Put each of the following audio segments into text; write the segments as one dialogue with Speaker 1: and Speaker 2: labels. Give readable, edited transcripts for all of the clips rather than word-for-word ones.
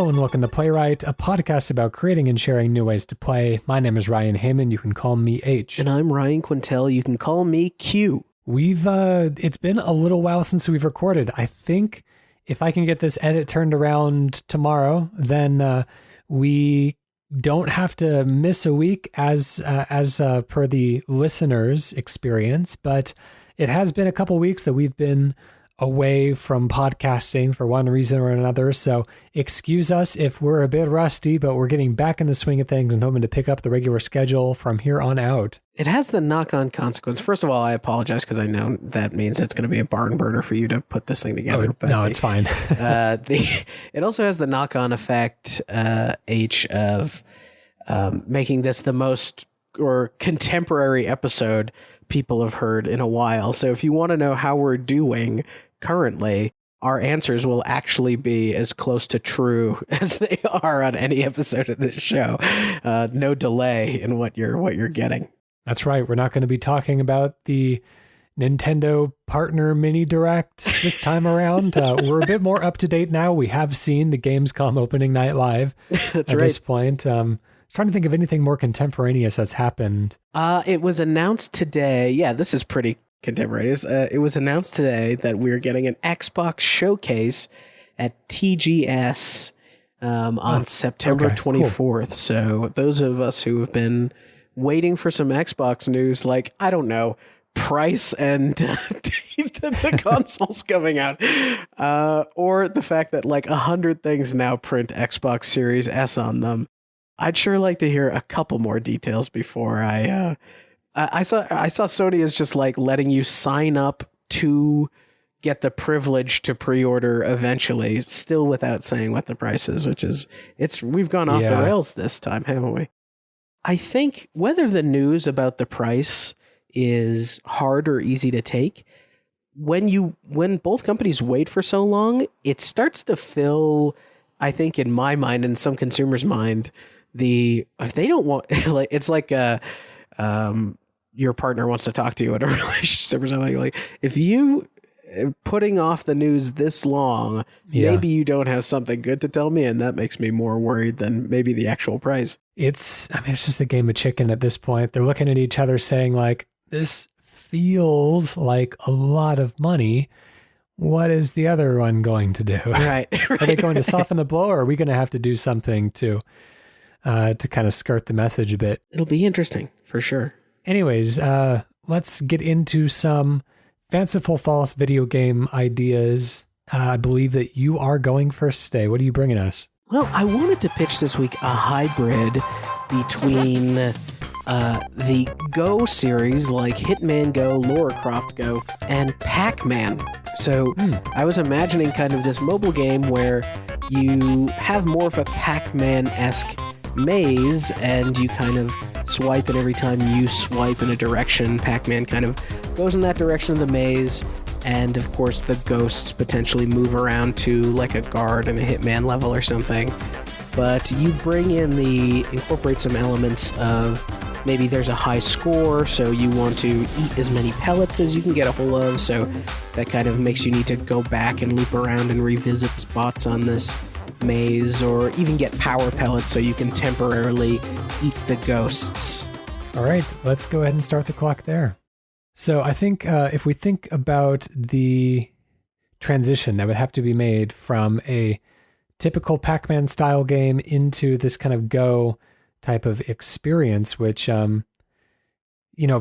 Speaker 1: Hello and welcome to Playwright, a podcast about creating and sharing new ways to play. My name is Ryan Hamann. You can call me H.
Speaker 2: And I'm Ryan Quintal. You can call me Q.
Speaker 1: It's been a little while since we've recorded. I think if I can get this edit turned around tomorrow, then we don't have to miss a week as per the listener's experience. But it has been a couple weeks that we've been away from podcasting for one reason or another. So excuse us if we're a bit rusty, but we're getting back in the swing of things and hoping to pick up the regular schedule from here on out.
Speaker 2: It has the knock-on consequence. First of all, I apologize because I know that means it's going to be a barn burner for you to put this thing together.
Speaker 1: But no, it's fine.
Speaker 2: It also has the knock-on effect, H, of making this the most or contemporary episode people have heard in a while. So if you want to know how we're doing currently, our answers will actually be as close to true as they are on any episode of this show. No delay in what you're getting.
Speaker 1: That's right. We're not going to be talking about the Nintendo partner mini direct this time around. We're a bit more up to date now. We have seen the Gamescom opening night live at this point. Trying to think of anything more contemporaneous that's happened.
Speaker 2: It was announced today. Yeah, this is pretty contemporaneous. It was announced today that we're getting an Xbox showcase at TGS on September 24th. Cool. So those of us who have been waiting for some Xbox news, like, I don't know, price and the consoles coming out, or the fact that like 100 things now print Xbox Series S on them. I'd sure like to hear a couple more details before I saw Sony is just like letting you sign up to get the privilege to pre-order eventually, still without saying what the price is, which is we've gone off the rails this time, haven't we? I think whether the news about the price is hard or easy to take, when both companies wait for so long, it starts to fill, I think in my mind and some consumers' mind, if they don't want, like, it's like your partner wants to talk to you in a relationship or something. Like, if you putting off the news this long, maybe you don't have something good to tell me, and that makes me more worried than maybe the actual price.
Speaker 1: It's just a game of chicken at this point. They're looking at each other saying like, this feels like a lot of money. What is the other one going to do?
Speaker 2: Right.
Speaker 1: Are they going to soften the blow, or are we going to have to do something to kind of skirt the message a bit?
Speaker 2: It'll be interesting for sure.
Speaker 1: Anyways, let's get into some fanciful false video game ideas. I believe that you are going first today. What are you bringing us?
Speaker 2: Well, I wanted to pitch this week a hybrid between the Go series like Hitman Go, Lara Croft Go, and Pac-Man. So I was imagining kind of this mobile game where you have more of a Pac-Man-esque maze, and you kind of swipe, and every time you swipe in a direction, Pac-Man kind of goes in that direction of the maze, and of course the ghosts potentially move around to like a guard and a Hitman level or something. But you incorporate some elements of maybe there's a high score, so you want to eat as many pellets as you can get a hold of, so that kind of makes you need to go back and loop around and revisit spots on this maze, or even get power pellets so you can temporarily eat the ghosts.
Speaker 1: All right, let's go ahead and start the clock there. So I think if we think about the transition that would have to be made from a typical Pac-Man style game into this kind of Go type of experience, which,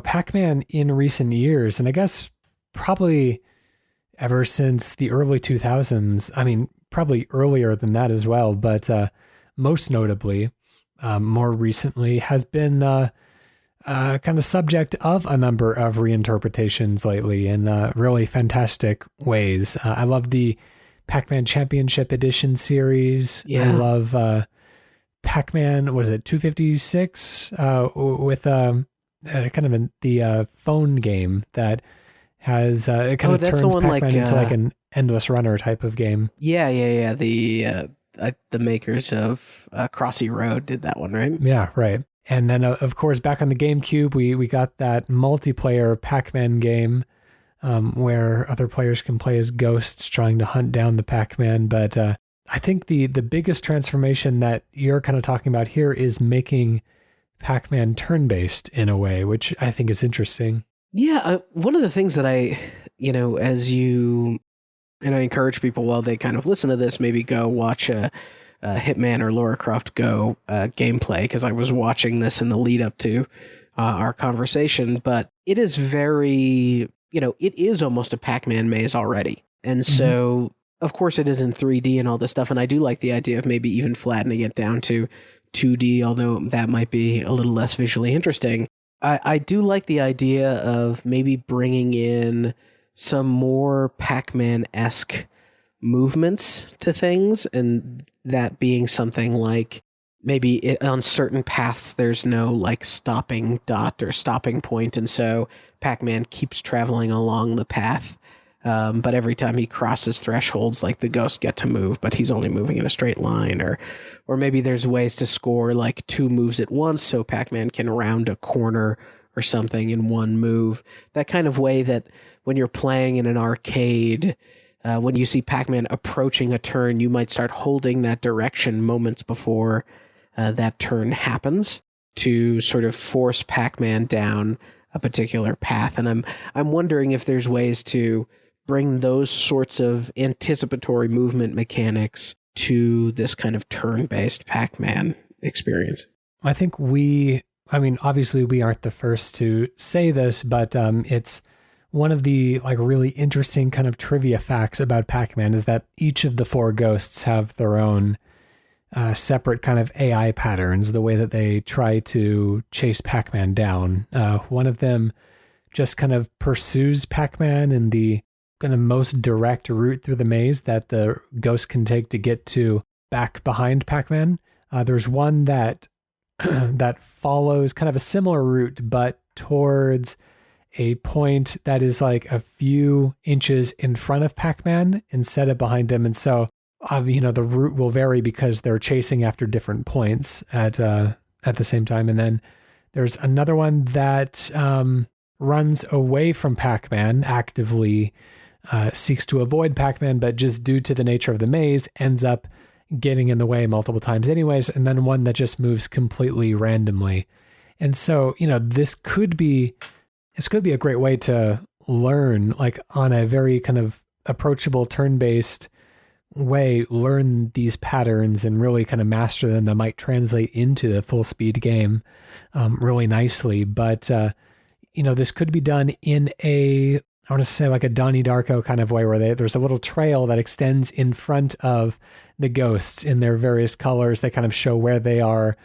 Speaker 1: Pac-Man in recent years, and I guess probably ever since the early 2000s, I mean, probably earlier than that as well, but most notably, more recently, has been kind of subject of a number of reinterpretations lately in really fantastic ways. I love the Pac-Man Championship Edition series. Yeah. I love Pac-Man, was it 256? With kind of the phone game that has it kind of turns Pac-Man into like an endless runner type of game.
Speaker 2: Yeah. The makers of Crossy Road did that one, right?
Speaker 1: Yeah, right. And then, of course, back on the GameCube, we got that multiplayer Pac-Man game where other players can play as ghosts trying to hunt down the Pac-Man. But I think the biggest transformation that you're kind of talking about here is making Pac-Man turn-based in a way, which I think is interesting.
Speaker 2: Yeah, one of the things that I encourage people while they kind of listen to this, maybe go watch a Hitman or Lara Croft Go gameplay, because I was watching this in the lead up to our conversation, but it is very, it is almost a Pac-Man maze already. And so, of course, it is in 3D and all this stuff, and I do like the idea of maybe even flattening it down to 2D, although that might be a little less visually interesting. I do like the idea of maybe bringing in some more Pac-Man-esque movements to things, and that being something like maybe on certain paths there's no like stopping dot or stopping point, and so Pac-Man keeps traveling along the path, but every time he crosses thresholds, like the ghosts get to move, but he's only moving in a straight line, or maybe there's ways to score like 2 moves at once, so Pac-Man can round a corner or something in one move. That kind of way that when you're playing in an arcade, when you see Pac-Man approaching a turn, you might start holding that direction moments before that turn happens to sort of force Pac-Man down a particular path. And I'm wondering if there's ways to bring those sorts of anticipatory movement mechanics to this kind of turn-based Pac-Man experience.
Speaker 1: I think obviously we aren't the first to say this, but it's one of the like really interesting kind of trivia facts about Pac-Man is that each of the 4 ghosts have their own separate kind of AI patterns, the way that they try to chase Pac-Man down. One of them just kind of pursues Pac-Man in the kind of most direct route through the maze that the ghost can take to get to back behind Pac-Man. There's one that that follows kind of a similar route, but towards a point that is like a few inches in front of Pac-Man instead of behind him. And so, the route will vary because they're chasing after different points at the same time. And then there's another one that runs away from Pac-Man, actively seeks to avoid Pac-Man, but just due to the nature of the maze, ends up getting in the way multiple times anyways. And then one that just moves completely randomly. And so, this could be a great way to learn, like on a very kind of approachable turn-based way, learn these patterns and really kind of master them. That might translate into the full speed game really nicely. But, this could be done in I want to say like a Donnie Darko kind of way where there's a little trail that extends in front of the ghosts in their various colors. They kind of show where they are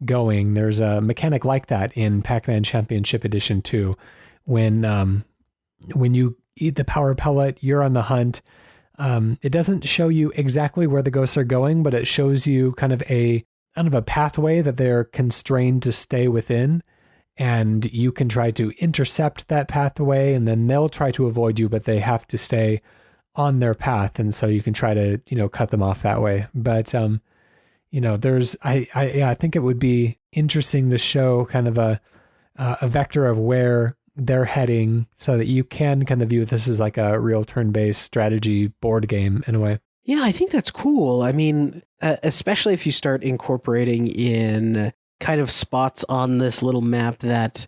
Speaker 1: going. There's a mechanic like that in Pac-Man Championship Edition 2. When you eat the power pellet, you're on the hunt. It doesn't show you exactly where the ghosts are going, but it shows you kind of a pathway that they're constrained to stay within. And you can try to intercept that pathway, and then they'll try to avoid you, but they have to stay on their path. And so you can try to, cut them off that way. But, I think it would be interesting to show kind of a vector of where they're heading so that you can kind of view this as like a real turn-based strategy board game in a way.
Speaker 2: Yeah, I think that's cool. I mean, especially if you start incorporating in kind of spots on this little map that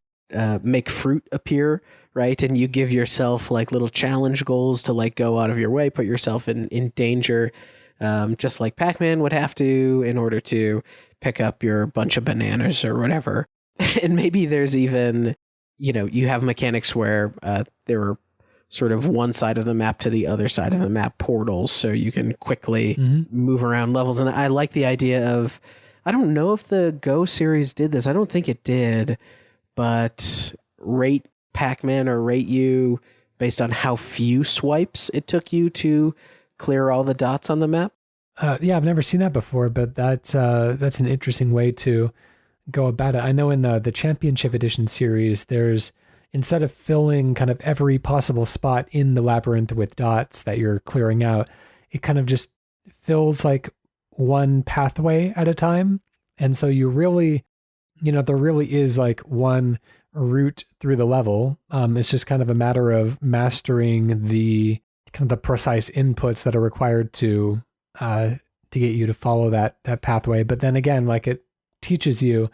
Speaker 2: make fruit appear, right? And you give yourself like little challenge goals to like go out of your way, put yourself in danger, just like Pac-Man would have to in order to pick up your bunch of bananas or whatever. And maybe there's even, you have mechanics where there are sort of one side of the map to the other side of the map portals, so you can quickly move around levels. And I like the idea of, I don't know if the Go series did this. I don't think it did, but rate Pac-Man or rate you based on how few swipes it took you to clear all the dots on the map.
Speaker 1: Yeah, I've never seen that before, but that's an interesting way to go about it. I know in the Championship Edition series, there's, instead of filling kind of every possible spot in the labyrinth with dots that you're clearing out, it kind of just fills like one pathway at a time. And so you really, there really is like one route through the level. It's just kind of a matter of mastering the kind of the precise inputs that are required to to get you to follow that pathway. But then again, like it teaches you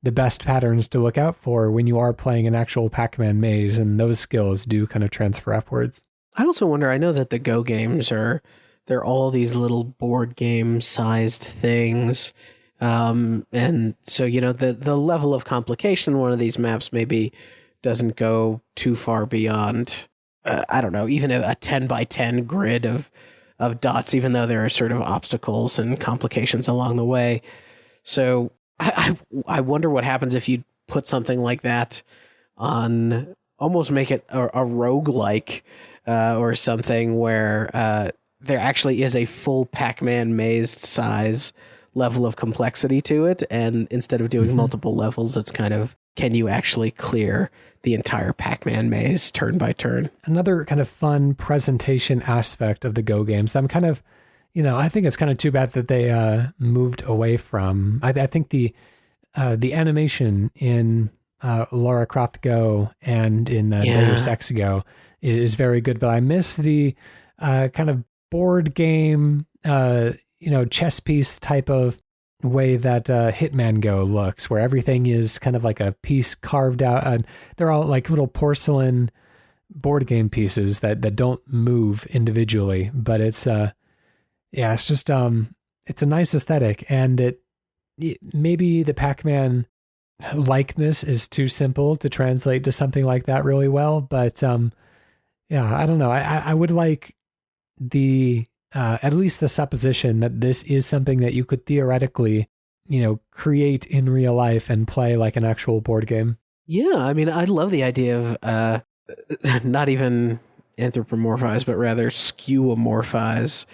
Speaker 1: the best patterns to look out for when you are playing an actual Pac-Man maze, and those skills do kind of transfer upwards.
Speaker 2: I also wonder, I know that the Go games they're all these little board game sized things. And so, the level of complication in one of these maps maybe doesn't go too far beyond, I don't know, even a 10 by 10 grid of dots, even though there are sort of obstacles and complications along the way. So I wonder what happens if you put something like that on, almost make it a roguelike, or something where there actually is a full Pac-Man maze size level of complexity to it. And instead of doing multiple levels, it's kind of, can you actually clear the entire Pac-Man maze turn by turn? Another
Speaker 1: kind of fun presentation aspect of the Go games that I'm kind of, I think it's kind of too bad that they moved away from. I think the animation in Lara Croft Go and in Deus Ex Go is very good, but I miss the kind of board game, chess piece type of way that Hitman Go looks, where everything is kind of like a piece carved out. And they're all like little porcelain board game pieces that don't move individually, but it's it's just it's a nice aesthetic, and it maybe the Pac-Man likeness is too simple to translate to something like that really well, but I don't know. I would like the at least the supposition that this is something that you could theoretically, create in real life and play like an actual board game.
Speaker 2: Yeah, I mean, I love the idea of not even anthropomorphize, but rather skeuomorphize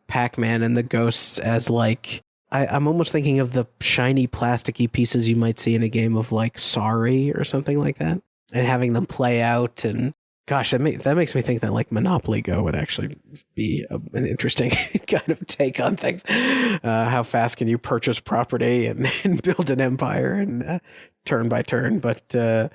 Speaker 2: Pac-Man and the ghosts as like, I'm almost thinking of the shiny plasticky pieces you might see in a game of like Sorry or something like that, and having them play out. And gosh, that makes me think that like Monopoly Go would actually be an interesting kind of take on things. How fast can you purchase property and build an empire and turn by turn? But I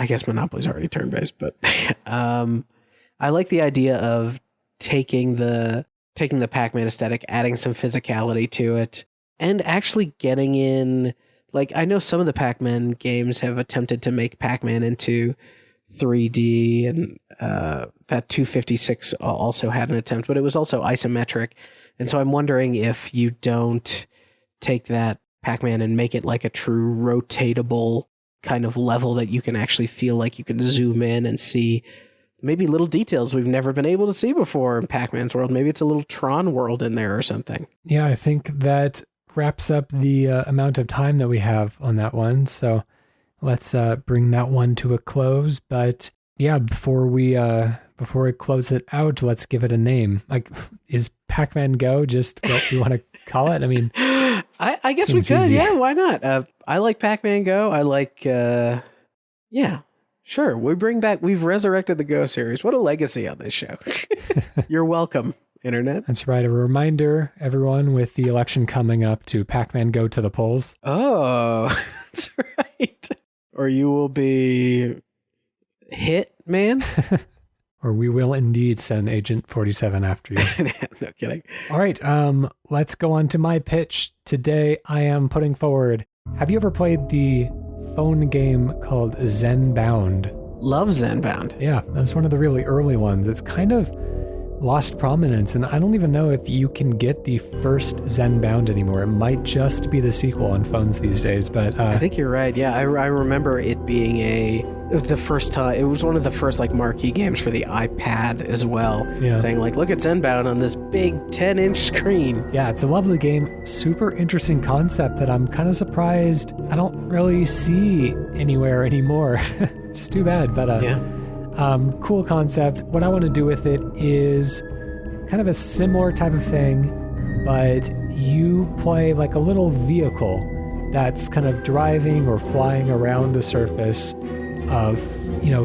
Speaker 2: guess Monopoly's already turn based, but I like the idea of taking the Pac-Man aesthetic, adding some physicality to it, and actually getting in. Like, I know some of the Pac-Man games have attempted to make Pac-Man into 3D, and that 256 also had an attempt, but it was also isometric. And so I'm wondering if you don't take that Pac-Man and make it like a true rotatable kind of level that you can actually feel like you can zoom in and see maybe little details we've never been able to see before in Pac-Man's world. Maybe it's a little Tron world in there or something.
Speaker 1: Yeah, I think that wraps up the amount of time that we have on that one. So let's bring that one to a close. But yeah, before we close it out, let's give it a name. Like, is Pac-Man Go just what we want to call it? I mean,
Speaker 2: I guess we could. Easy. Yeah, why not? I like Pac-Man Go. I like, yeah. Sure, we've resurrected the Go series. What a legacy on this show. You're welcome, Internet.
Speaker 1: That's right. A reminder, everyone, with the election coming up, to Pac-Man Go to the polls.
Speaker 2: Oh, that's right. Or you will be hit, man.
Speaker 1: Or we will indeed send Agent 47 after you.
Speaker 2: No kidding.
Speaker 1: All right, let's go on to my pitch. Today, I am putting forward, have you ever played the phone game called Zenbound?
Speaker 2: Love Zenbound.
Speaker 1: Yeah, that's one of the really early ones. It's kind of lost prominence, and I don't even know if you can get the first Zenbound anymore. It might just be the sequel on phones these days, but
Speaker 2: I think you're right. Yeah, I remember it being the first time. It was one of the first like marquee games for the iPad as well. Yeah. Saying like, look at Zenbound on this big 10-inch screen.
Speaker 1: Yeah, it's a lovely game. Super interesting concept that I'm kind of surprised I don't really see anywhere anymore. It's too bad, but yeah. Cool concept. What I want to do with it is kind of a similar type of thing, but you play like a little vehicle that's kind of driving or flying around the surface of,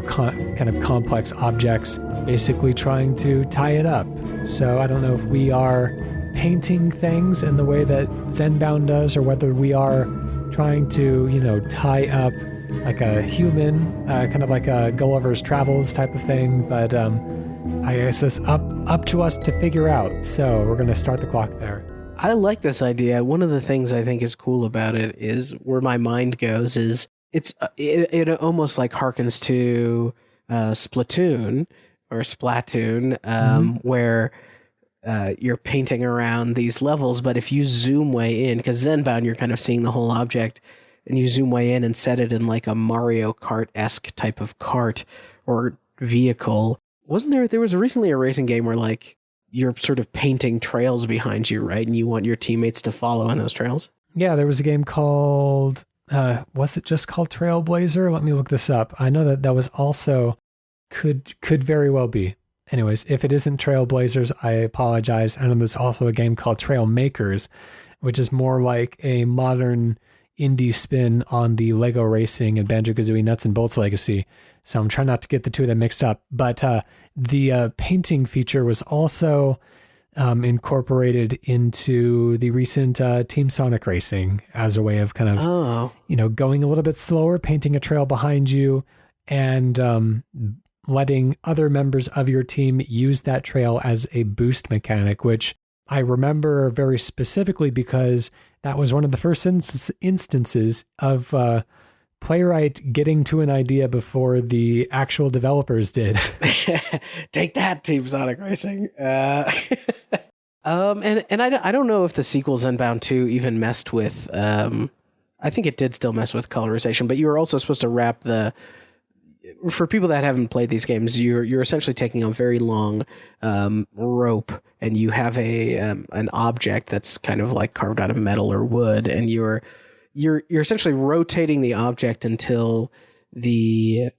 Speaker 1: kind of complex objects, basically trying to tie it up. So I don't know if we are painting things in the way that Zenbound does, or whether we are trying to, tie up like a human, kind of like a Gulliver's Travels type of thing. But I guess it's up to us to figure out. So we're going to start the clock there.
Speaker 2: I like this idea. One of the things I think is cool about it is where my mind goes is it almost like harkens to Splatoon or Splatoon, where you're painting around these levels, but if you zoom way in, because Zenbound you're kind of seeing the whole object, and you zoom way in and set it in like a Mario Kart-esque type of cart or vehicle. Wasn't there was recently a racing game where like you're sort of painting trails behind you, right? And you want your teammates to follow in those trails?
Speaker 1: Yeah, there was a game called, was it just called Trailblazer? Let me look this up. I know that was also, could very well be. Anyways, if it isn't Trailblazers, I apologize. I know there's also a game called Trail Makers, which is more like a modern indie spin on the Lego Racing and Banjo-Kazooie Nuts and Bolts legacy. So I'm trying not to get the two of them mixed up. But the painting feature was also incorporated into the recent Team Sonic Racing as a way of kind of, going a little bit slower, painting a trail behind you, and letting other members of your team use that trail as a boost mechanic, which I remember very specifically because that was one of the first instances of Playwright getting to an idea before the actual developers did.
Speaker 2: Take that, Team Sonic Racing. And I don't know if the sequel Zenbound 2 even messed with. I think it did still mess with colorization, but you were also supposed to wrap for people that haven't played these games, you're essentially taking a very long rope, and you have an object that's kind of like carved out of metal or wood, and you're essentially rotating the object until the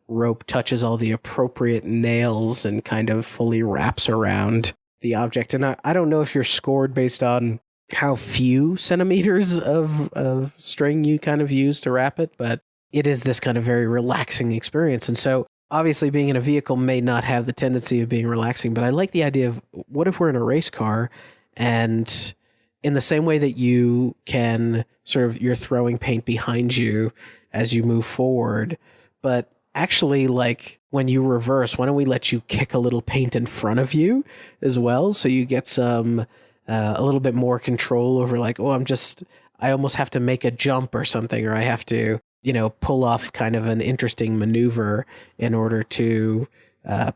Speaker 2: rope touches all the appropriate nails and kind of fully wraps around the object. And I don't know if you're scored based on how few centimeters of string you kind of use to wrap it, but it is this kind of very relaxing experience. And so obviously being in a vehicle may not have the tendency of being relaxing, but I like the idea of what if we're in a race car, and in the same way that you can you're throwing paint behind you as you move forward, but actually like when you reverse, why don't we let you kick a little paint in front of you as well? So you get some, a little bit more control over like, I almost have to make a jump or something, or I have to, pull off kind of an interesting maneuver in order to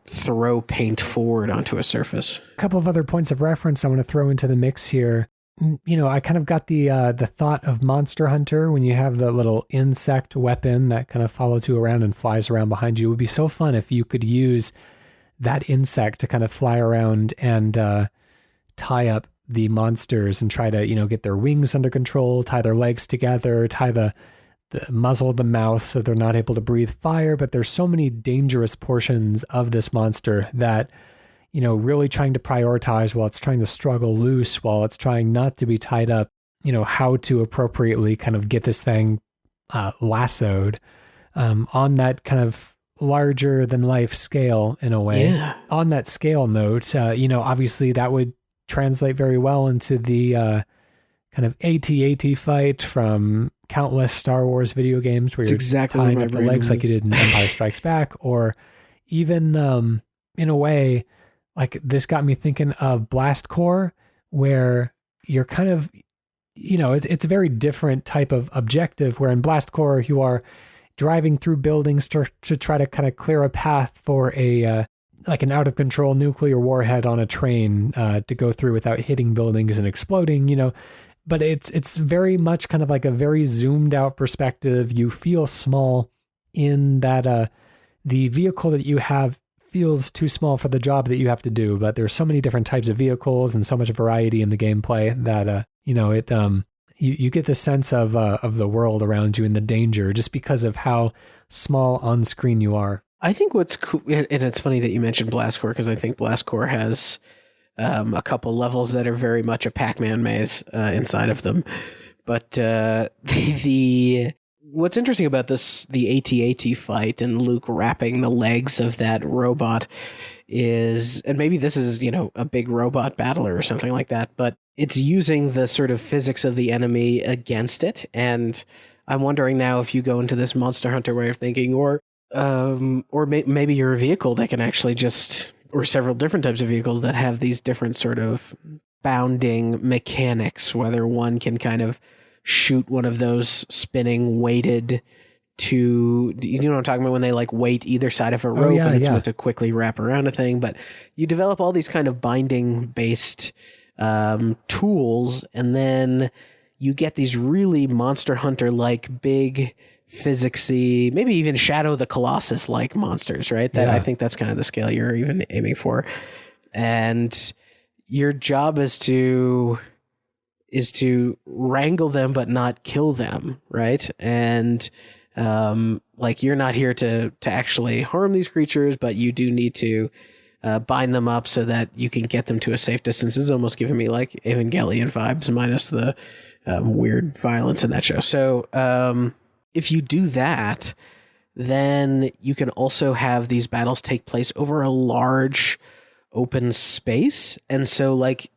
Speaker 2: throw paint forward onto a surface.
Speaker 1: A couple of other points of reference I want to throw into the mix here. I kind of got the thought of Monster Hunter when you have the little insect weapon that kind of follows you around and flies around behind you. It would be so fun if you could use that insect to kind of fly around and tie up the monsters and try to, get their wings under control, tie their legs together, tie the muzzle of the mouth so they're not able to breathe fire. But there's so many dangerous portions of this monster that, really trying to prioritize while it's trying to struggle loose, while it's trying not to be tied up, how to appropriately kind of get this thing lassoed on that kind of larger than life scale in a way.
Speaker 2: Yeah.
Speaker 1: On that scale note, obviously that would translate very well into the kind of AT-AT fight from countless Star Wars video games where you're tying up the legs like you did in Empire Strikes Back, or even in a way, like this got me thinking of Blast Corps, where you're kind of, it's a very different type of objective, where in Blast Corps you are driving through buildings to try to kind of clear a path for a like an out of control nuclear warhead on a train to go through without hitting buildings and exploding, but it's very much kind of like a very zoomed out perspective. You feel small in that the vehicle that you have feels too small for the job that you have to do, but there's so many different types of vehicles and so much variety in the gameplay that you get the sense of the world around you and the danger just because of how small on screen you are.
Speaker 2: I think what's cool, and it's funny that you mentioned Blast Corps, because I think Blast Corps has a couple levels that are very much a Pac-Man maze inside of them. But the what's interesting about this, the AT-AT fight and Luke wrapping the legs of that robot is, and maybe this is, a big robot battler or something like that, but it's using the sort of physics of the enemy against it. And I'm wondering now if you go into this Monster Hunter way of thinking, or Or maybe you're a vehicle that can actually just, or several different types of vehicles that have these different sort of bounding mechanics, whether one can kind of shoot one of those spinning weighted to, you know what I'm talking about, when they like weight either side of a rope and it's meant to quickly wrap around a thing. But you develop all these kind of binding based tools, and then you get these really Monster Hunter like big physicsy, maybe even Shadow the Colossus like monsters, right? That I think that's kind of the scale you're even aiming for. And your job is to wrangle them but not kill them, right? And like, you're not here to actually harm these creatures, but you do need to bind them up so that you can get them to a safe distance. This is almost giving me like Evangelion vibes minus the weird violence in that show. So if you do that, then you can also have these battles take place over a large open space. And so like,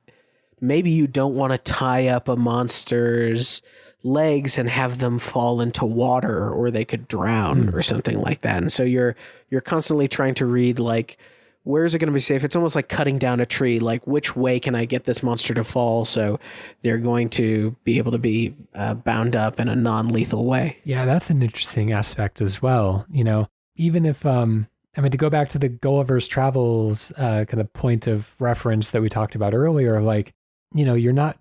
Speaker 2: maybe you don't want to tie up a monster's legs and have them fall into water, or they could drown or something like that. And so you're constantly trying to read, like, where is it going to be safe? It's almost like cutting down a tree. Like, which way can I get this monster to fall so they're going to be able to be bound up in a non-lethal way?
Speaker 1: Yeah, that's an interesting aspect as well. You know, even if, I mean, to go back to the Gulliver's Travels kind of point of reference that we talked about earlier, like, you know, you're not,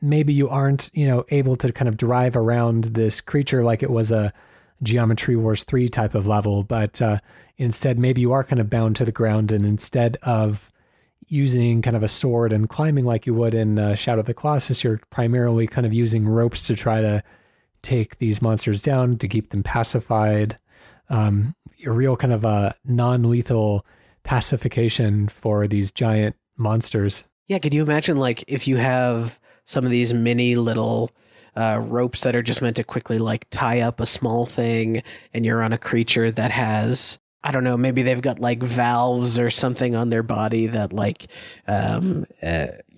Speaker 1: maybe you aren't, you know, able to kind of drive around this creature like it was a Geometry Wars 3 type of level, but instead maybe you are kind of bound to the ground, and instead of using kind of a sword and climbing like you would in Shadow of the Colossus, you're primarily kind of using ropes to try to take these monsters down, to keep them pacified. A real kind of a non-lethal pacification for these giant monsters.
Speaker 2: Yeah, could you imagine, like, if you have some of these mini little ropes that are just meant to quickly like tie up a small thing, and you're on a creature that has, I don't know, maybe they've got like valves or something on their body that like, you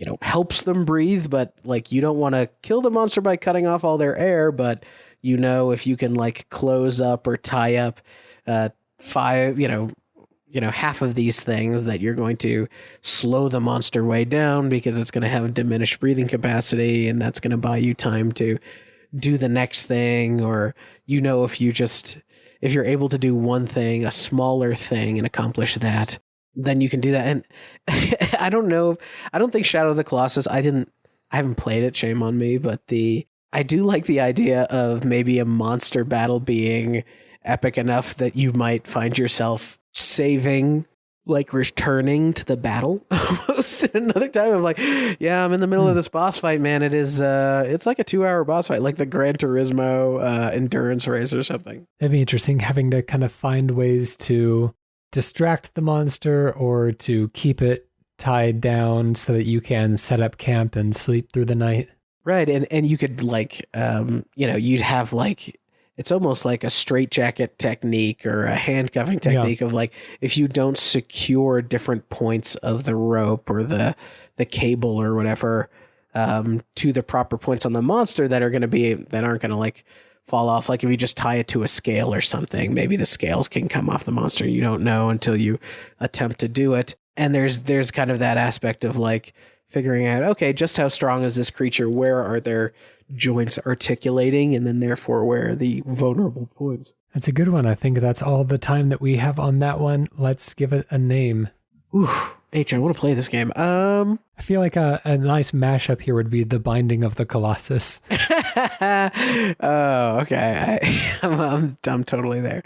Speaker 2: know, helps them breathe, but like, you don't want to kill the monster by cutting off all their air, but you know, if you can like close up or tie up half of these things, that you're going to slow the monster way down because it's going to have diminished breathing capacity, and that's going to buy you time to do the next thing. Or, you know, if you're able to do one thing, a smaller thing, and accomplish that, then you can do that. And I don't know, I don't think Shadow of the Colossus, I haven't played it, shame on me, but I do like the idea of maybe a monster battle being epic enough that you might find yourself saving, like returning to the battle almost at another time of like, yeah, I'm in the middle of this boss fight, man. It is it's like a 2-hour boss fight, like the Gran Turismo endurance race or something.
Speaker 1: It'd be interesting having to kind of find ways to distract the monster or to keep it tied down so that you can set up camp and sleep through the night.
Speaker 2: Right. And you could like, you know, you'd have like, it's almost like a straitjacket technique or a handcuffing technique of like, if you don't secure different points of the rope or the cable or whatever to the proper points on the monster that aren't going to like fall off. Like if you just tie it to a scale or something, maybe the scales can come off the monster. You don't know until you attempt to do it. And there's kind of that aspect of like figuring out, okay, just how strong is this creature? Where are their joints articulating, and then therefore where are the vulnerable points?
Speaker 1: That's a good one. I think that's all the time that we have on that one. Let's give it a name.
Speaker 2: Ooh, H, I want to play this game.
Speaker 1: I feel like a nice mashup here would be The Binding of the Colossus.
Speaker 2: Oh, okay. I'm totally there.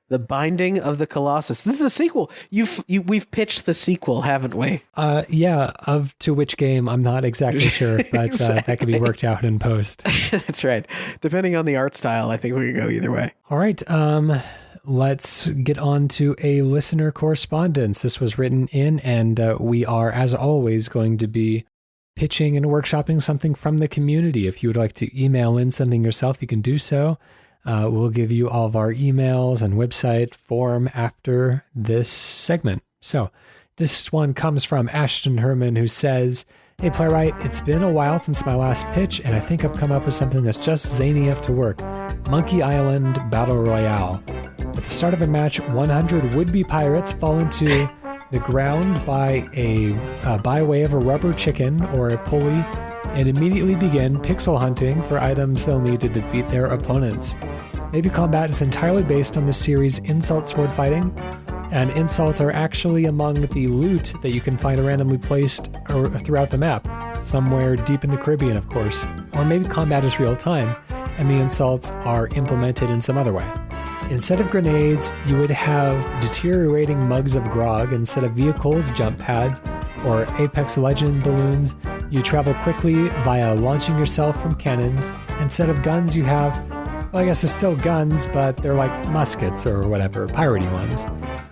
Speaker 2: The Binding of the Colossus. This is a sequel. We've pitched the sequel, haven't we?
Speaker 1: Yeah. To which game, I'm not exactly sure, but
Speaker 2: Exactly.
Speaker 1: That can be worked out in post.
Speaker 2: That's right. Depending on the art style, I think we could go either way.
Speaker 1: All right. Let's get on to a listener correspondence. This was written in, and we are, as always, going to be pitching and workshopping something from the community. If you would like to email in something yourself, you can do so. We'll give you all of our emails and website form after this segment. So this one comes from Ashton Hermann, who says, "Hey Playwright, it's been a while since my last pitch, and I think I've come up with something that's just zany enough to work. Monkey Island Battle Royale. At the start of a match, 100 would-be pirates fall into the ground by way of a rubber chicken or a pulley and immediately begin pixel hunting for items they'll need to defeat their opponents. Maybe combat is entirely based on the series Insult Sword Fighting, and insults are actually among the loot that you can find randomly placed throughout the map, somewhere deep in the Caribbean, of course. Or maybe combat is real time, and the insults are implemented in some other way. Instead of grenades, you would have deteriorating mugs of grog. Instead of vehicles, jump pads, or Apex Legend balloons, you travel quickly via launching yourself from cannons. Instead of guns, you have, well, I guess they're still guns, but they're like muskets or whatever, piratey ones.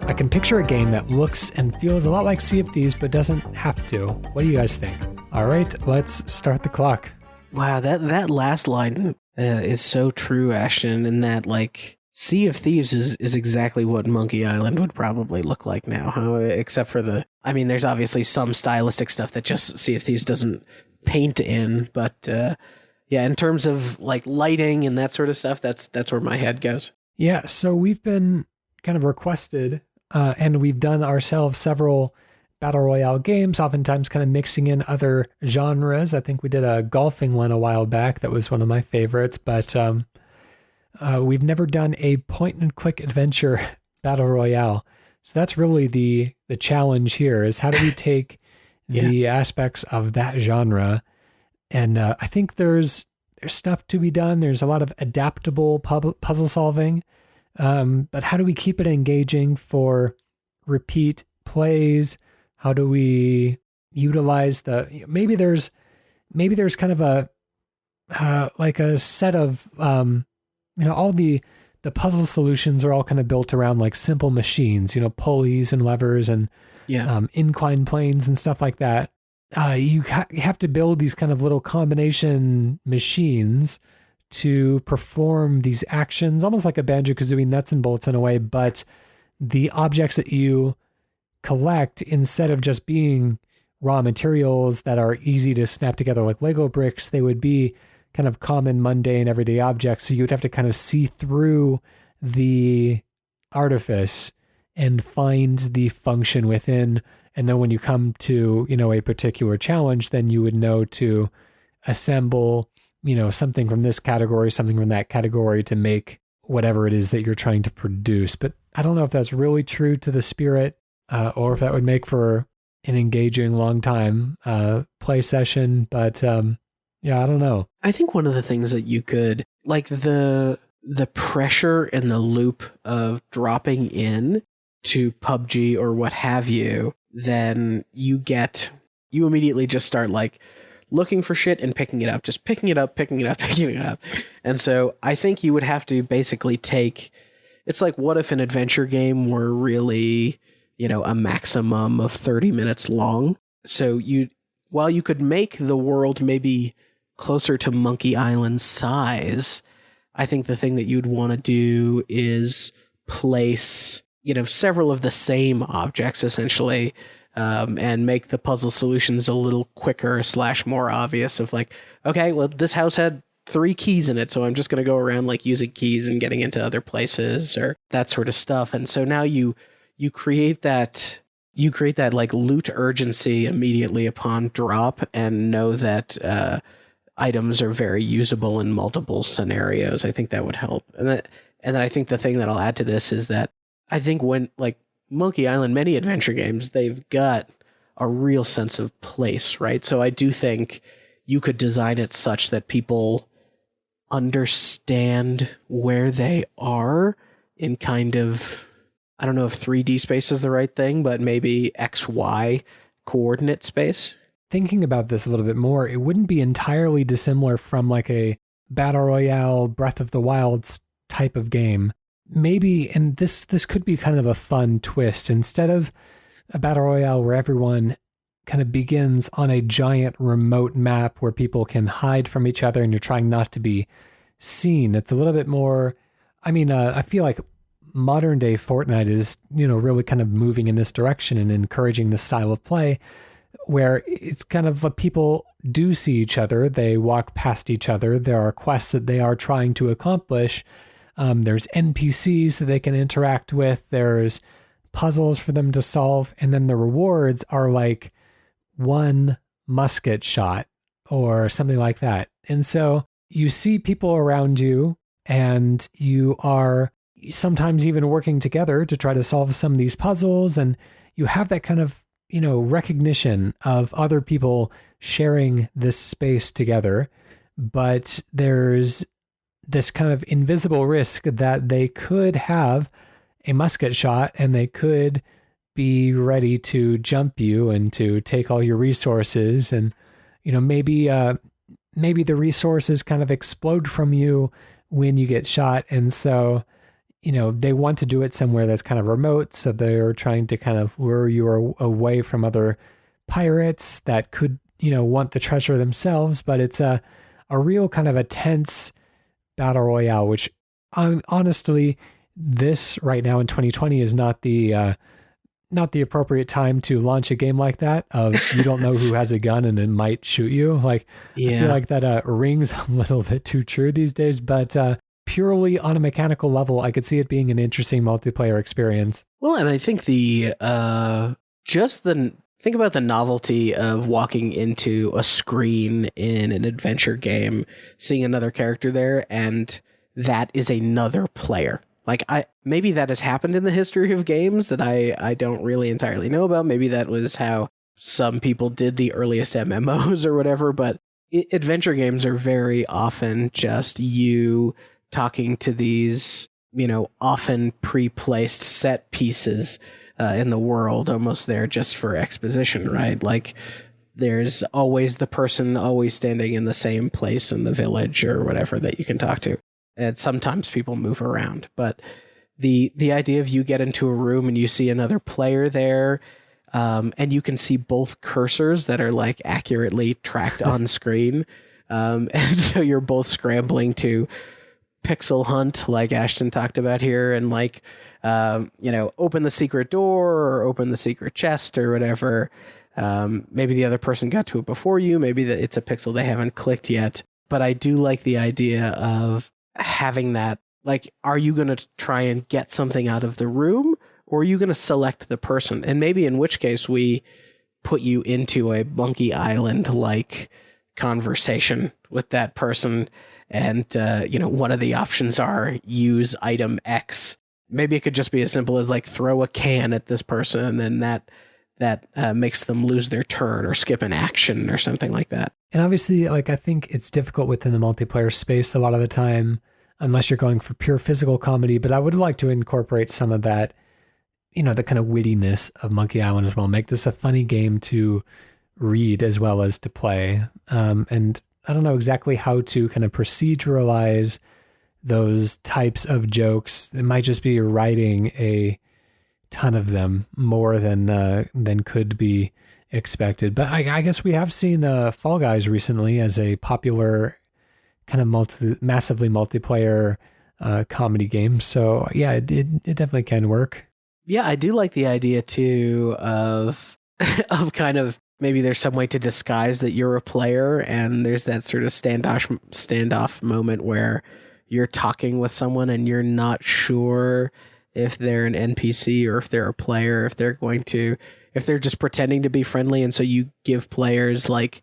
Speaker 1: I can picture a game that looks and feels a lot like Sea of Thieves, but doesn't have to. What do you guys think? All right, let's start the clock.
Speaker 2: Wow, that last line is so true, Ashton, in that, like, Sea of Thieves is exactly what Monkey Island would probably look like now, except for there's obviously some stylistic stuff that just Sea of Thieves doesn't paint in, but yeah, in terms of like lighting and that sort of stuff, that's where my head goes.
Speaker 1: Yeah, so we've been kind of requested, and we've done ourselves several Battle Royale games, oftentimes kind of mixing in other genres. I think we did a golfing one a while back that was one of my favorites, but we've never done a point-and-click adventure Battle Royale. So that's really the challenge here, is how do we take the aspects of that genre? And I think there's stuff to be done. There's a lot of adaptable puzzle solving, but how do we keep it engaging for repeat plays? How do we utilize maybe there's kind of a like a set of all the puzzle solutions are all kind of built around like simple machines, pulleys and levers and inclined planes and stuff like that. You have to build these kind of little combination machines to perform these actions, almost like a Banjo-Kazooie nuts and bolts in a way, but the objects that you collect, instead of just being raw materials that are easy to snap together like Lego bricks, they would be kind of common, mundane, everyday objects. So you'd have to kind of see through the artifice and find the function within. And then when you come to, a particular challenge, then you would know to assemble, something from this category, something from that category to make whatever it is that you're trying to produce. But I don't know if that's really true to the spirit, or if that would make for an engaging long time play session. But yeah, I don't know.
Speaker 2: I think one of the things that you could, like the pressure and the loop of dropping in to PUBG or what have you, then you immediately just start like looking for shit and picking it up, just picking it up. And so I think you would have to basically it's like, what if an adventure game were really, a maximum of 30 minutes long? So while you could make the world maybe closer to Monkey Island size, I think the thing that you'd want to do is place, several of the same objects essentially, and make the puzzle solutions a little quicker / more obvious of like, okay, well, this house had 3 keys in it, so I'm just going to go around like using keys and getting into other places or that sort of stuff. And so now you create that like loot urgency immediately upon drop and know that items are very usable in multiple scenarios. I think that would help. And then I think the thing that I'll add to this is that I think when like Monkey Island, many adventure games, they've got a real sense of place, right? So I do think you could design it such that people understand where they are in kind of, I don't know if 3D space is the right thing, but maybe XY coordinate space.
Speaker 1: Thinking about this a little bit more, it wouldn't be entirely dissimilar from like a Battle Royale, Breath of the Wild type of game. Maybe, and this could be kind of a fun twist. Instead of a Battle Royale where everyone kind of begins on a giant remote map where people can hide from each other and you're trying not to be seen, it's a little bit more, I feel like modern day Fortnite is, really kind of moving in this direction and encouraging this style of play, where it's kind of people do see each other, they walk past each other, there are quests that they are trying to accomplish, There's NPCs that they can interact with. There's puzzles for them to solve. And then the rewards are like one musket shot or something like that. And so you see people around you and you are sometimes even working together to try to solve some of these puzzles. And you have that kind of, recognition of other people sharing this space together. But there's this kind of invisible risk that they could have a musket shot and they could be ready to jump you and to take all your resources. And, maybe the resources kind of explode from you when you get shot. And so, they want to do it somewhere that's kind of remote. So they're trying to kind of lure you away from other pirates that could, want the treasure themselves. But it's a real kind of a tense battle royale, which honestly, this right now in 2020 is not the appropriate time to launch a game like that. You don't know who has a gun and it might shoot you. Like, yeah. I feel like that rings a little bit too true these days, but purely on a mechanical level, I could see it being an interesting multiplayer experience.
Speaker 2: Well, and I think think about the novelty of walking into a screen in an adventure game, seeing another character there, and that is another player. Like, maybe that has happened in the history of games that I don't really entirely know about. Maybe that was how some people did the earliest MMOs or whatever, but adventure games are very often just you talking to these, often pre-placed set pieces in the world, almost there just for exposition, right? Like, there's always the person always standing in the same place in the village or whatever that you can talk to. And sometimes people move around, but the idea of you get into a room and you see another player there, and you can see both cursors that are like accurately tracked on screen. And so you're both scrambling to pixel hunt, like Ashton talked about here, and like, open the secret door or open the secret chest or whatever. Maybe the other person got to it before you. Maybe that it's a pixel they haven't clicked yet. But I do like the idea of having that, like, are you going to try and get something out of the room, or are you going to select the person? And maybe in which case we put you into a Monkey Island like conversation with that person. And, one of the options are use item X. Maybe it could just be as simple as like throw a can at this person, and that makes them lose their turn or skip an action or something like that.
Speaker 1: And obviously, like, I think it's difficult within the multiplayer space a lot of the time, unless you're going for pure physical comedy. But I would like to incorporate some of that, the kind of wittiness of Monkey Island as well. Make this a funny game to read as well as to play. And I don't know exactly how to kind of proceduralize those types of jokes. It might just be writing a ton of them, more than could be expected. But I guess we have seen Fall Guys recently as a popular kind of massively multiplayer comedy game. So yeah, it definitely can work.
Speaker 2: Yeah, I do like the idea too of kind of, maybe there's some way to disguise that you're a player, and there's that sort of standoff moment where you're talking with someone and you're not sure if they're an NPC or if they're a player, if they're just pretending to be friendly. And so you give players like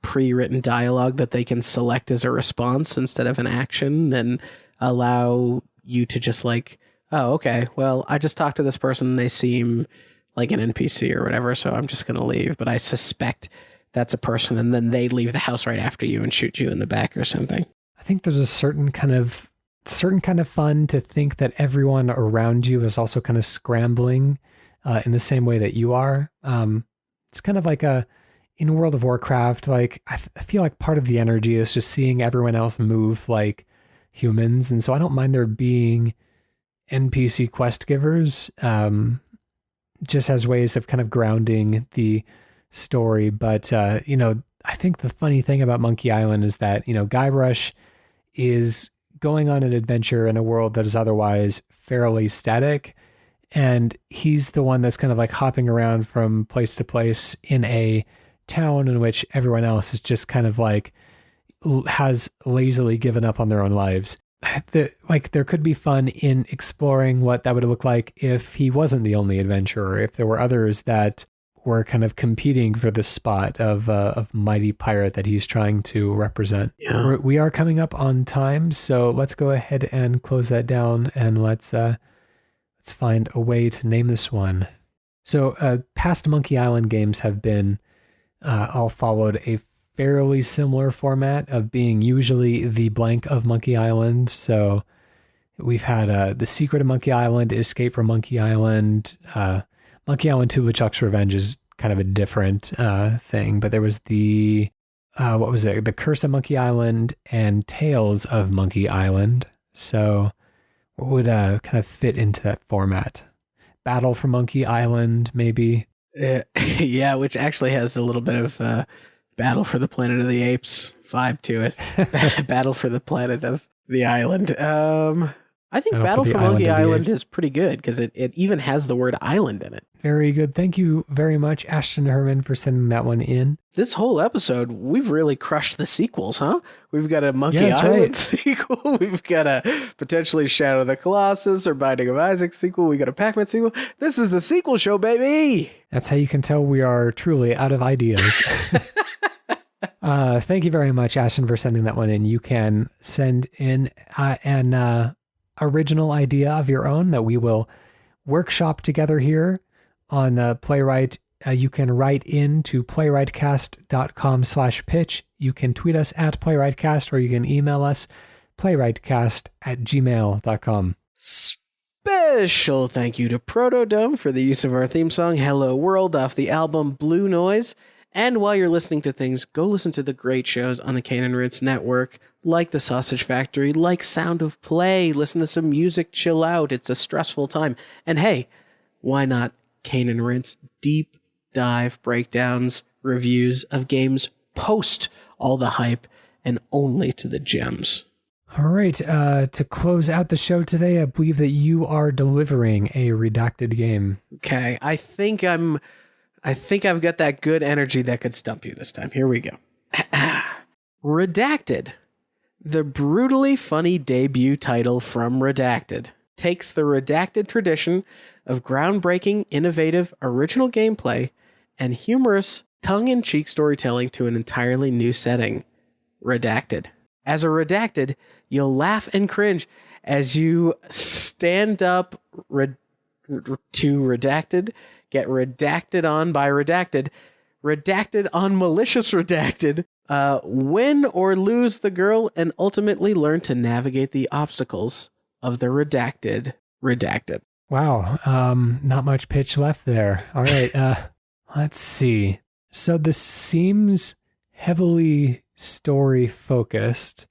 Speaker 2: pre-written dialogue that they can select as a response instead of an action, and allow you to just like, oh, okay, well, I just talked to this person. They seem like an NPC or whatever, so I'm just going to leave. But I suspect that's a person, and then they leave the house right after you and shoot you in the back or something.
Speaker 1: I think there's a certain kind of fun to think that everyone around you is also kind of scrambling in the same way that you are. It's kind of like in World of Warcraft, like I feel like part of the energy is just seeing everyone else move like humans. And so I don't mind there being NPC quest givers, just as ways of kind of grounding the story. But, I think the funny thing about Monkey Island is that, Guybrush is going on an adventure in a world that is otherwise fairly static. And he's the one that's kind of like hopping around from place to place in a town in which everyone else is just kind of like has lazily given up on their own lives. there could be fun in exploring what that would look like if he wasn't the only adventurer, if there were others that were kind of competing for the spot of mighty pirate that he's trying to represent.
Speaker 2: Yeah.
Speaker 1: We are coming up on time, so let's go ahead and close that down, and let's find a way to name this one. So past Monkey Island games have been all followed a fairly similar format of being usually the blank of Monkey Island. So we've had The Secret of Monkey Island, Escape from Monkey Island, Monkey Island 2 LeChuck's Revenge is kind of a different thing, but there was the The Curse of Monkey Island and Tales of Monkey Island. So what would kind of fit into that format? Battle for Monkey Island, maybe?
Speaker 2: Yeah, which actually has a little bit of Battle for the Planet of the Apes vibe to it. Battle for the Planet of the Island. I think Battle for Monkey Island is pretty good because it even has the word island in it.
Speaker 1: Very good. Thank you very much, Ashton Hermann, for sending that one in.
Speaker 2: This whole episode, we've really crushed the sequels, huh? We've got a Monkey Island sequel. We've got a potentially Shadow of the Colossus or Binding of Isaac sequel. We got a Pac-Man sequel. This is the sequel show, baby.
Speaker 1: That's how you can tell we are truly out of ideas. Thank you very much, Ashton, for sending that one in. You can send in an original idea of your own that we will workshop together here on Playwright. You can write in to playwrightcast.com/pitch. You can tweet us at playwrightcast, or you can email us playwrightcast@gmail.com.
Speaker 2: Special thank you to PROTODOME for the use of our theme song, Hello World, off the album Blue Noise. And while you're listening to things, go listen to the great shows on the Cane and Rinse Network, like The Sausage Factory, like Sound of Play. Listen to some music, chill out. It's a stressful time. And hey, why not Cane and Rinse deep dive breakdowns, reviews of games post all the hype and only to the gems.
Speaker 1: All right, to close out the show today, I believe that you are delivering a redacted game.
Speaker 2: Okay, I think I've got that good energy that could stump you this time. Here we go. Redacted, the brutally funny debut title from Redacted, takes the Redacted tradition of groundbreaking, innovative, original gameplay and humorous, tongue-in-cheek storytelling to an entirely new setting. Redacted. As a Redacted, you'll laugh and cringe as you stand up to Redacted, get redacted on by Redacted, redacted on malicious Redacted, win or lose the girl, and ultimately learn to navigate the obstacles of the Redacted.
Speaker 1: Wow, not much pitch left there. All right, let's see. So this seems heavily story focused,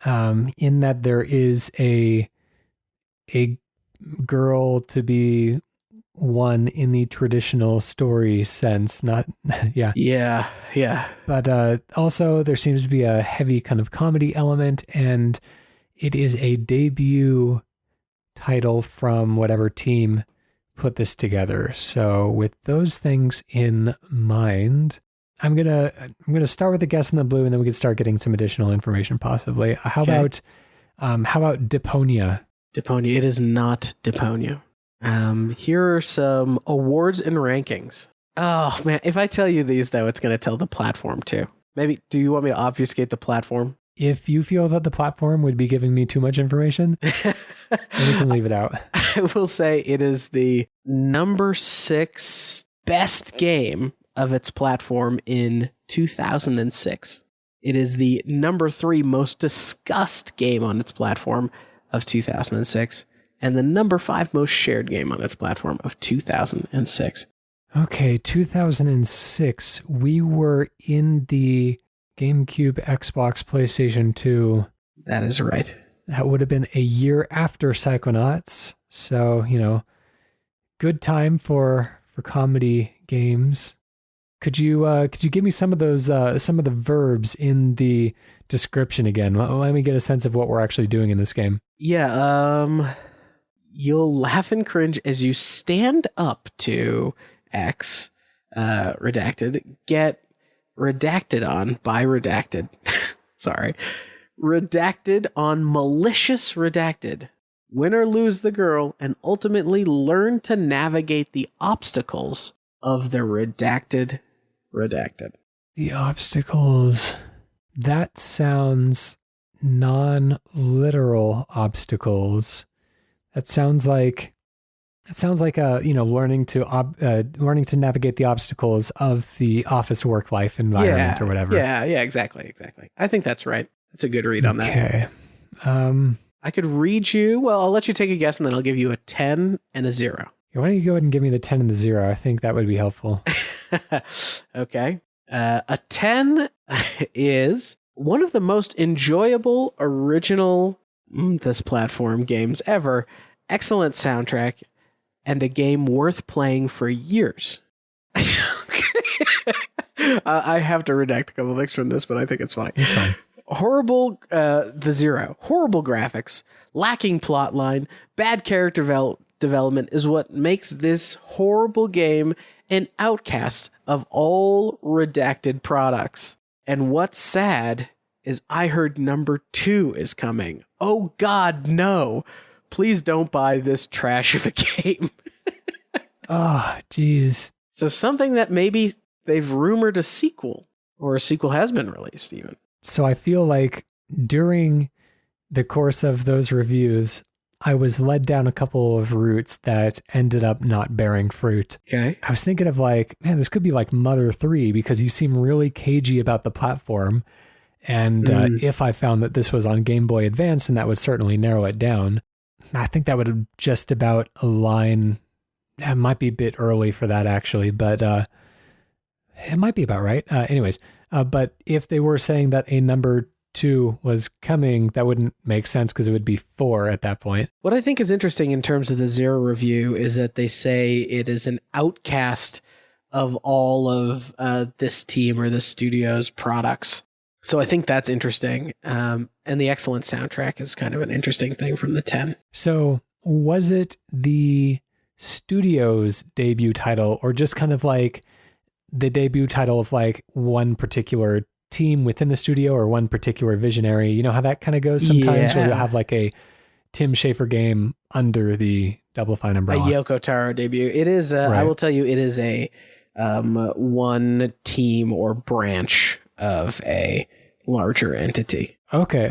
Speaker 1: in that there is a girl to be won in the traditional story sense, not yeah. But also there seems to be a heavy kind of comedy element, and it is a debut title from whatever team put this together. So with those things in mind, I'm gonna start with the guess in the blue, and then we can start getting some additional information possibly. How about Deponia?
Speaker 2: Deponia. It is not Deponia. Here are some awards and rankings. Oh man, if I tell you these though, it's gonna tell the platform too. Maybe, do you want me to obfuscate the platform?
Speaker 1: If you feel that the platform would be giving me too much information, then you can leave it out.
Speaker 2: I will say it is the number 6 best game of its platform in 2006. It is the number 3 most discussed game on its platform of 2006, and the number 5 most shared game on its platform of 2006.
Speaker 1: Okay, 2006. We were in the GameCube, Xbox, PlayStation 2.
Speaker 2: That is right.
Speaker 1: That would have been a year after Psychonauts. So, good time for comedy games. Could you give me some of those some of the verbs in the description again? Let me get a sense of what we're actually doing in this game.
Speaker 2: Yeah, you'll laugh and cringe as you stand up to X, redacted, get redacted on by Redacted. Sorry. redacted on malicious redacted. Win or lose the girl and ultimately learn to navigate the obstacles of the redacted.
Speaker 1: The obstacles. That sounds non-literal obstacles. That sounds like learning to navigate the obstacles of the office work life environment or whatever.
Speaker 2: Yeah, exactly. I think that's right. That's a good read on that.
Speaker 1: Okay.
Speaker 2: I could read you. Well, I'll let you take a guess and then I'll give you a 10 and a 0.
Speaker 1: Why don't you go ahead and give me the 10 and the 0? I think that would be helpful.
Speaker 2: Okay. A 10 is one of the most enjoyable original this platform games ever. Excellent soundtrack and a game worth playing for years. I have to redact a couple things from this, but I think it's fine.
Speaker 1: It's fine.
Speaker 2: Horrible, the 0. Horrible graphics, lacking plot line, bad character development is what makes this horrible game an outcast of all redacted products. And what's sad is I heard number 2 is coming. Oh God, no. Please don't buy this trash of a game.
Speaker 1: Oh, geez.
Speaker 2: So something that maybe they've rumored a sequel, or a sequel has been released even.
Speaker 1: So I feel like during the course of those reviews, I was led down a couple of routes that ended up not bearing fruit.
Speaker 2: Okay.
Speaker 1: I was thinking of like, man, this could be like Mother 3 because you seem really cagey about the platform. And if I found that this was on Game Boy Advance, then that would certainly narrow it down. I think that would just about align. It might be a bit early for that actually, but it might be about right. Anyways, but if they were saying that a number 2 was coming, that wouldn't make sense because it would be 4 at that point.
Speaker 2: What I think is interesting in terms of the 0 review is that they say it is an outcast of all of this team or this studio's products. So I think that's interesting. And the excellent soundtrack is kind of an interesting thing from the 10.
Speaker 1: So was it the studio's debut title or just kind of like the debut title of like one particular team within the studio or one particular visionary? You know how that kind of goes sometimes where you'll have like a Tim Schafer game under the Double Fine umbrella.
Speaker 2: A Yoko Taro debut. It is, right. I will tell you, it is a one team or branch of a larger entity.
Speaker 1: Okay.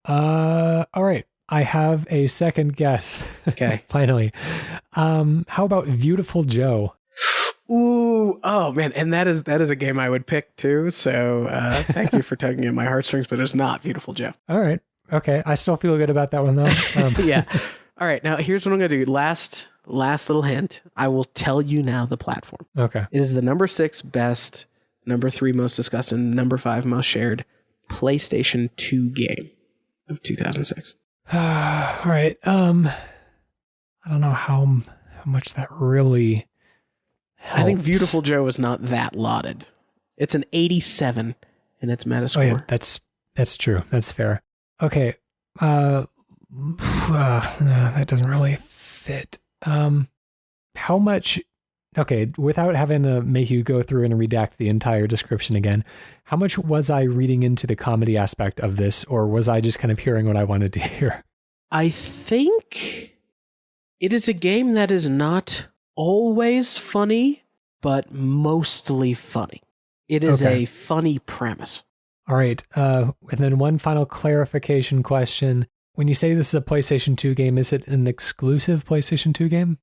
Speaker 1: All right. I have a second guess.
Speaker 2: Okay.
Speaker 1: Finally. How about Beautiful Joe?
Speaker 2: Ooh, oh man, and that is a game I would pick too. So thank you for tugging at my heartstrings, but it's not Beautiful Joe.
Speaker 1: All right. Okay. I still feel good about that one though.
Speaker 2: Yeah. All right. Now here's what I'm gonna do. Last little hint. I will tell you now the platform.
Speaker 1: Okay.
Speaker 2: It is the number 6 best, number 3 most discussed, and number 5 most shared PlayStation 2 game of 2006.
Speaker 1: All right. I don't know how much that really helps.
Speaker 2: I think Beautiful Joe is not that lauded. It's an 87 in its Metascore.
Speaker 1: Oh yeah, that's true. That's fair. Okay. That doesn't really fit. How much? Okay, without having to make you go through and redact the entire description again, how much was I reading into the comedy aspect of this, or was I just kind of hearing what I wanted to hear?
Speaker 2: I think it is a game that is not always funny, but mostly funny. It is a funny premise.
Speaker 1: All right. And then one final clarification question. When you say this is a PlayStation 2 game, is it an exclusive PlayStation 2 game?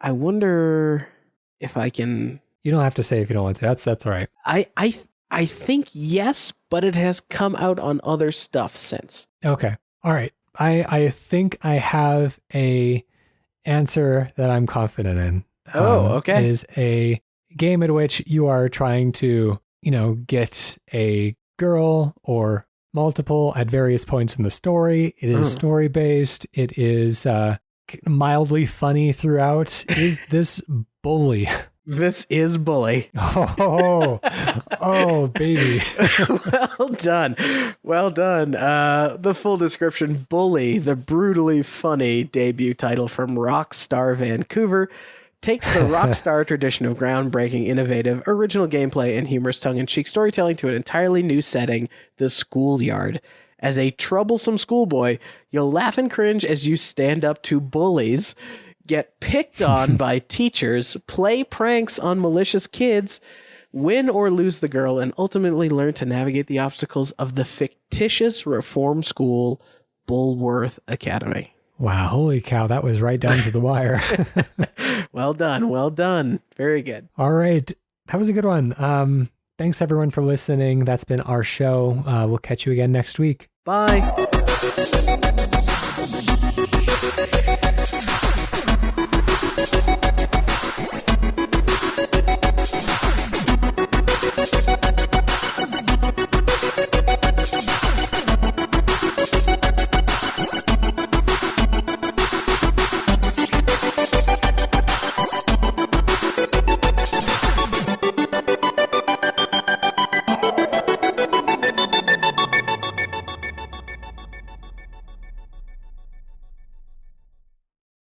Speaker 2: I wonder if I can.
Speaker 1: You don't have to say if you don't want to. That's all right.
Speaker 2: I think yes, but it has come out on other stuff since.
Speaker 1: Okay. All right. I think I have a answer that I'm confident in.
Speaker 2: Okay.
Speaker 1: It is a game in which you are trying to, get a girl or multiple at various points in the story. It is story based. It is mildly funny throughout. Is this Bully?
Speaker 2: This is Bully.
Speaker 1: Oh, baby.
Speaker 2: Well done. The full description: Bully, the brutally funny debut title from Rockstar Vancouver, takes the rock star tradition of groundbreaking, innovative, original gameplay and humorous tongue-in-cheek storytelling to an entirely new setting, the schoolyard. As a troublesome schoolboy, you'll laugh and cringe as you stand up to bullies, get picked on by teachers, play pranks on malicious kids, win or lose the girl, and ultimately learn to navigate the obstacles of the fictitious reform school, Bulworth Academy.
Speaker 1: Wow, holy cow, that was right down to the wire.
Speaker 2: Well done. Very good.
Speaker 1: All right, that was a good one. Thanks everyone for listening. That's been our show. We'll catch you again next week.
Speaker 2: Bye.